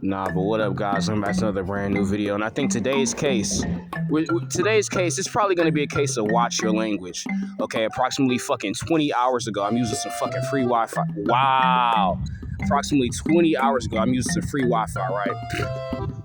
Nah, but what up, guys? I'm back to another brand new video, and I think today's case, it's probably gonna be a case of watch your language. Okay, approximately fucking 20 hours ago, I'm using some fucking free Wi-Fi. Wow. Approximately 20 hours ago, I'm using some free Wi-Fi, right?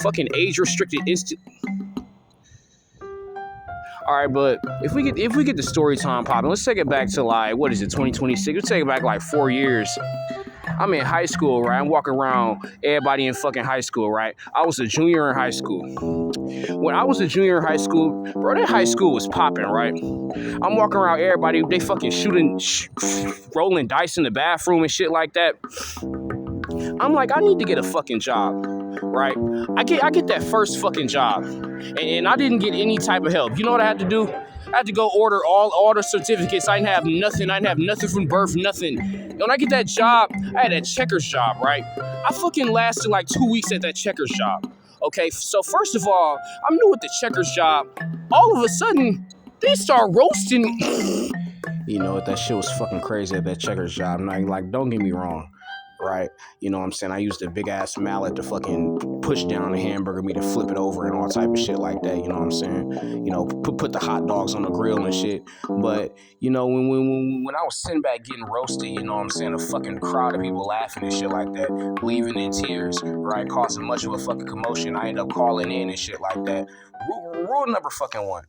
Fucking age-restricted instant. All right, but if we get the story time popping, let's take it back to like what is it, 2026? Let's take it back like 4 years. I'm in high school, right? I'm walking around everybody in fucking high school, right? I was a junior in high school. When I was a junior in high school, bro, that high school was popping, right? I'm walking around everybody, they fucking rolling dice in the bathroom and shit like that. I'm like, I need to get a fucking job, right? I get that first fucking job, and I didn't get any type of help. You know what I had to do? I had to go order all the certificates. I didn't have nothing. I didn't have nothing from birth, nothing. And when I get that job, I had that Checkers job, right? I fucking lasted like 2 weeks at that Checkers job. Okay, so first of all, I'm new at the Checkers job. All of a sudden, they start roasting me. You know what? That shit was fucking crazy at that Checkers job. Like, don't get me wrong. Right? You know what I'm saying? I used a big ass mallet to fucking push down the hamburger meat to flip it over and all type of shit like that. You know what I'm saying? You know, put the hot dogs on the grill and shit. But, you know, when I was sitting back getting roasted, you know what I'm saying? A fucking crowd of people laughing and shit like that, leaving in tears, right? Causing much of a fucking commotion. I end up calling in and shit like that. Rule number fucking one.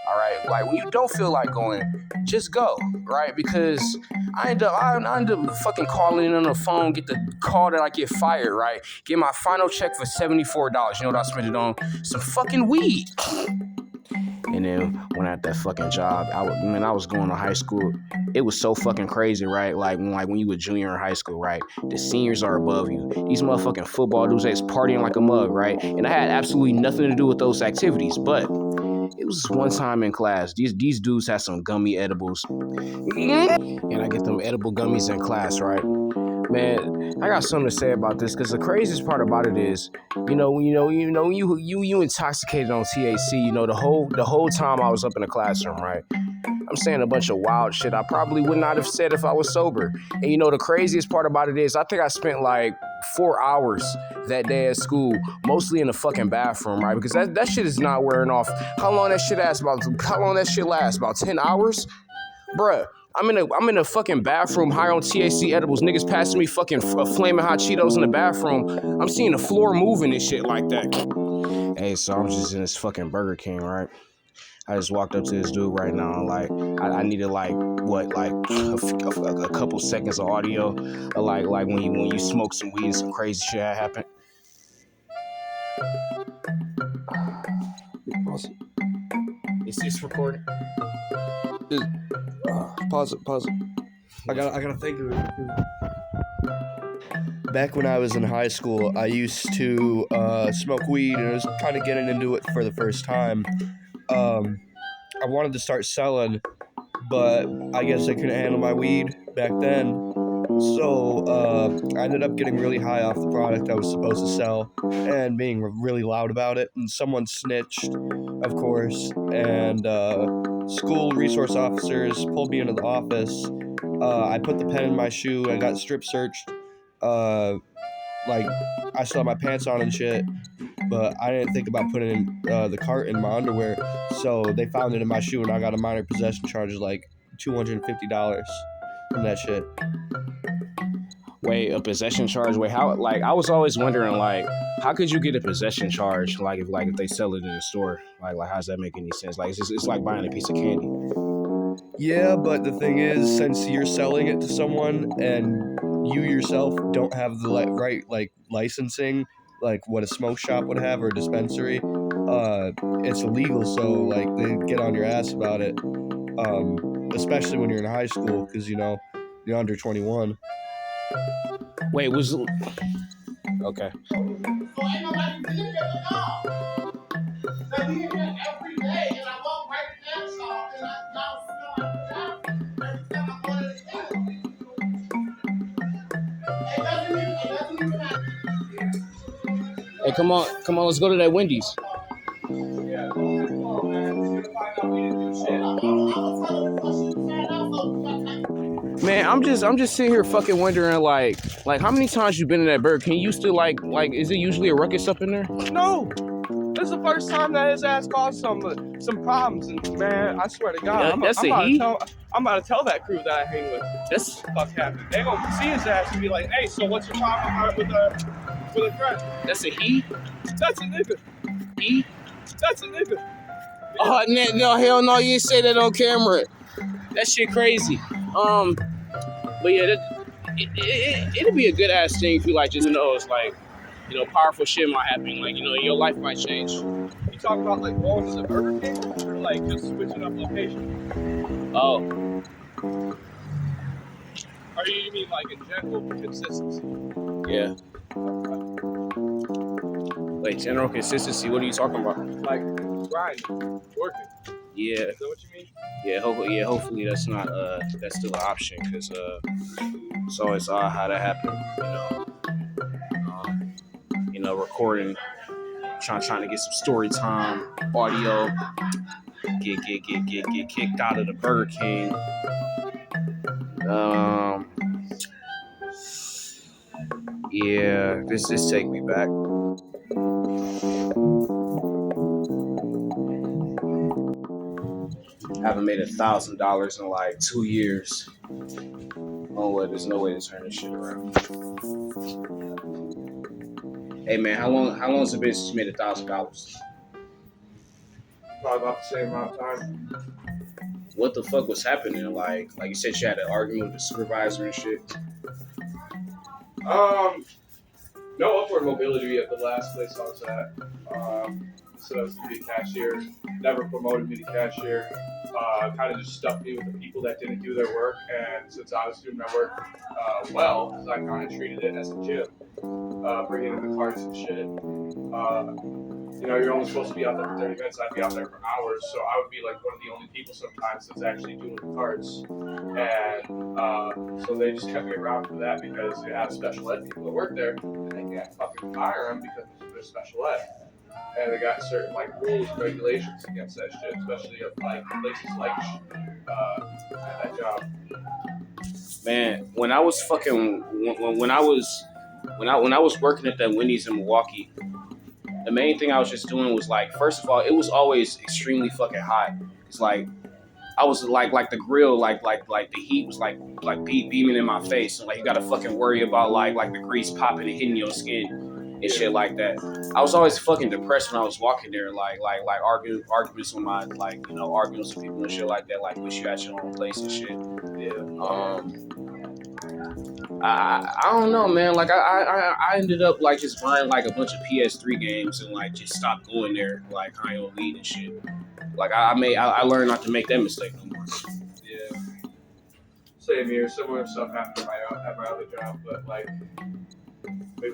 All right, like when you don't feel like going, just go, right? Because I end up fucking calling in on the phone, get the call that I get fired, right? Get my final check for $74. You know what I spent it on? Some fucking weed. And then when I had that fucking job, I was going to high school. It was so fucking crazy, right? Like when you were junior in high school, right? The seniors are above you. These motherfucking football dudes is partying like a mug, right? And I had absolutely nothing to do with those activities, but it was one time in class. These dudes had some gummy edibles, and I get them edible gummies in class, right? Man, I got something to say about this because the craziest part about it is, you intoxicated on THC. You know, the whole time I was up in the classroom, right? I'm saying a bunch of wild shit I probably would not have said if I was sober. And you know, the craziest part about it is I think I spent like 4 hours that day at school, mostly in the fucking bathroom, right? Because that shit is not wearing off. How long that shit lasts? About 10 hours? Bruh. I'm in a fucking bathroom high on THC edibles. Niggas passing me fucking flaming hot Cheetos in the bathroom. I'm seeing the floor moving and shit like that. Hey, so I'm just in this fucking Burger King, right? I just walked up to this dude right now, and like I needed like a couple seconds of audio, like when you smoke some weed and some crazy shit happen. Pause it. Is this recording? Pause it. I gotta think of it. Back when I was in high school, I used to smoke weed, and I was kind of getting into it for the first time. I wanted to start selling, but I guess I couldn't handle my weed back then. So I ended up getting really high off the product I was supposed to sell and being really loud about it. And someone snitched, of course, and school resource officers pulled me into the office. I put the pen in my shoe. I got strip searched. Like, I still had my pants on and shit, but I didn't think about putting the cart in my underwear. So they found it in my shoe, and I got a minor possession charge of like $250 from that shit. Wait, a possession charge? Wait, how? Like, I was always wondering, like, how could you get a possession charge? Like, if they sell it in the store, like, how does that make any sense? Like, it's like buying a piece of candy. Yeah, but the thing is, since you're selling it to someone and you yourself don't have the right licensing, like what a smoke shop would have or a dispensary, it's illegal. So like they get on your ass about it, especially when you're in high school because you're under 21. Wait, was okay. So ain't nobody really there at all. So we in here every day, and I walk right past y'all, and y'all smell like job every time I go to the house. It doesn't even happen. Hey, come on, let's go to that Wendy's. Yeah. Man, I'm just sitting here fucking wondering like how many times you been in that Burger King? You used to like is it usually a ruckus up in there? No, this is the first time that his ass caused some problems, and man, I swear to God, Yeah, I'm that's a about he. to tell that crew that I hang with. That's Fuck happened. They gonna see his ass and be like, "Hey, so what's your problem with a friend?" that's a he. That's a nigga. He. That's a nigga. Oh no, hell no, you didn't say that on camera. That shit crazy. But yeah, it'd be a good ass thing if you like just knows like, powerful shit might happen. Like, your life might change. You talk about like going to the Burger King or like just switching up location? Oh, Or you mean like in general consistency? yeah. Like general consistency. What are you talking about? Like grinding, working. Yeah, Is that what you mean? yeah. Hopefully that's not that's still an option because it's always odd how that happened. Recording, trying to get some story time audio. Get kicked out of the Burger King. Yeah, this take me back. I haven't made $1,000 in like 2 years. Oh, well, there's no way to turn this shit around. Hey man, how long has it been since you made $1,000? Probably about the same amount of time. What the fuck was happening? Like you said, you had an argument with the supervisor and shit. No upward mobility at the last place I was at. So I was going to be a cashier. Never promoted me to cashier. Kind of just stuck me with the people that didn't do their work. And since I was doing my work well, because I kind of treated it as a gym, bringing in the carts and shit. You're only supposed to be out there for 30 minutes. I'd be out there for hours. So I would be like one of the only people sometimes that's actually doing the carts. And so they just kept me around for that because they have special ed people that work there. And they can't fucking fire them because they're special ed. And they got certain like rules and regulations against that shit, especially at like places like that job. Man, when I was working at that Wendy's in Milwaukee, the main thing I was just doing was like, first of all, it was always extremely fucking hot. It's like I was like the grill, like the heat was like beaming in my face, and like you gotta fucking worry about like the grease popping and hitting your skin and shit like that. I was always fucking depressed when I was walking there, like arguments with my arguments with people and shit like that, like wish you at your own place and shit. Yeah. I don't know, man. Like I ended up like just buying like a bunch of PS3 games and like just stopped going there like high on weed and shit. Like I learned not to make that mistake no more. Yeah. Same here. Similar stuff happened at my other job, but like,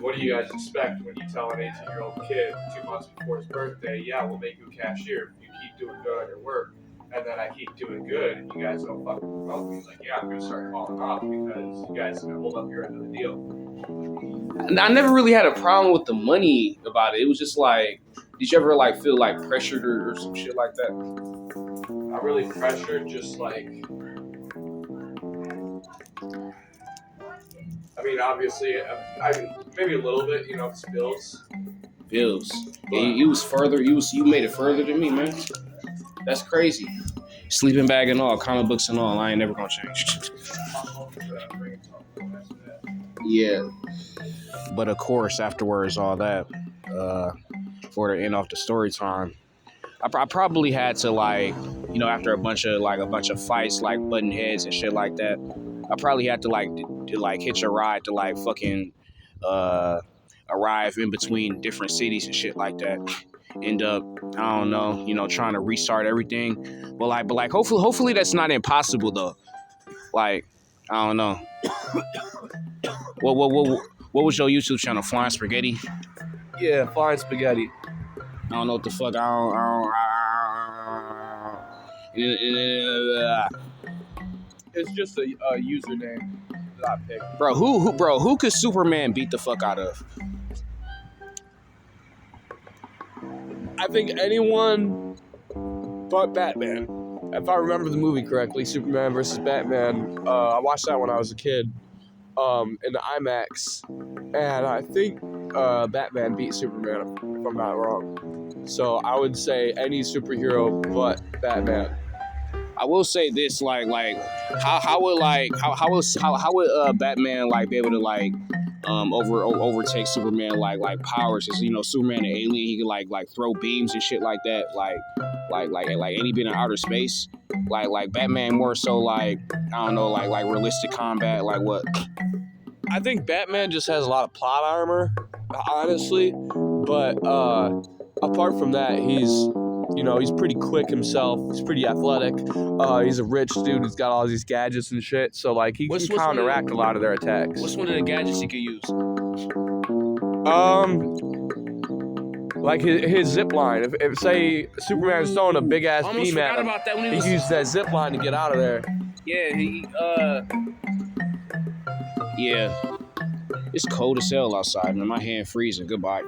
what do you guys expect when you tell an 18-year-old kid 2 months before his birthday, yeah, we'll make you a cashier if you keep doing good on your work, and then I keep doing good and you guys don't fucking promote me? Like, yeah, I'm gonna start falling off because you guys can hold up your end of the deal. I never really had a problem with the money about it. It was just like, did you ever like feel like pressured or some shit like that? Not really pressured, just like, I mean, obviously, maybe a little bit, it's bills. Bills. Yeah, you made it further than me, man. That's crazy. Sleeping bag and all, comic books and all, I ain't never gonna change. Yeah. But of course, afterwards, all that, for the end off the story time, I probably had to after a bunch of fights, like button heads and shit like that, I probably had to hitch a ride to like fucking arrive in between different cities and shit like that. End up, I don't know, trying to restart everything. But hopefully that's not impossible though. Like, I don't know. What was your YouTube channel? Flying Spaghetti? Yeah, flying spaghetti. I don't know what the fuck. It's just a username that I picked. Bro, who could Superman beat the fuck out of? I think anyone but Batman. if I remember the movie correctly, Superman versus Batman. I watched that when I was a kid, in the IMAX, and I think Batman beat Superman, if I'm not wrong. So I would say any superhero but Batman. I will say this, how would Batman like be able to like overtake Superman like powers? Cause you know Superman an alien, he can like throw beams and shit like that, like any bit in outer space. Like Batman more so like I don't know like realistic combat, like what? I think Batman just has a lot of plot armor, honestly. But apart from that, he's pretty quick himself. He's pretty athletic. He's a rich dude who's got all these gadgets and shit. So like he can counteract a lot of their attacks. What's one of the gadgets he could use? Like his zip line. If say Superman's throwing a big ass beam at him, about that when he can use that zip line to get out of there. Yeah, yeah. It's cold as hell outside, man. My hand freezing. Goodbye.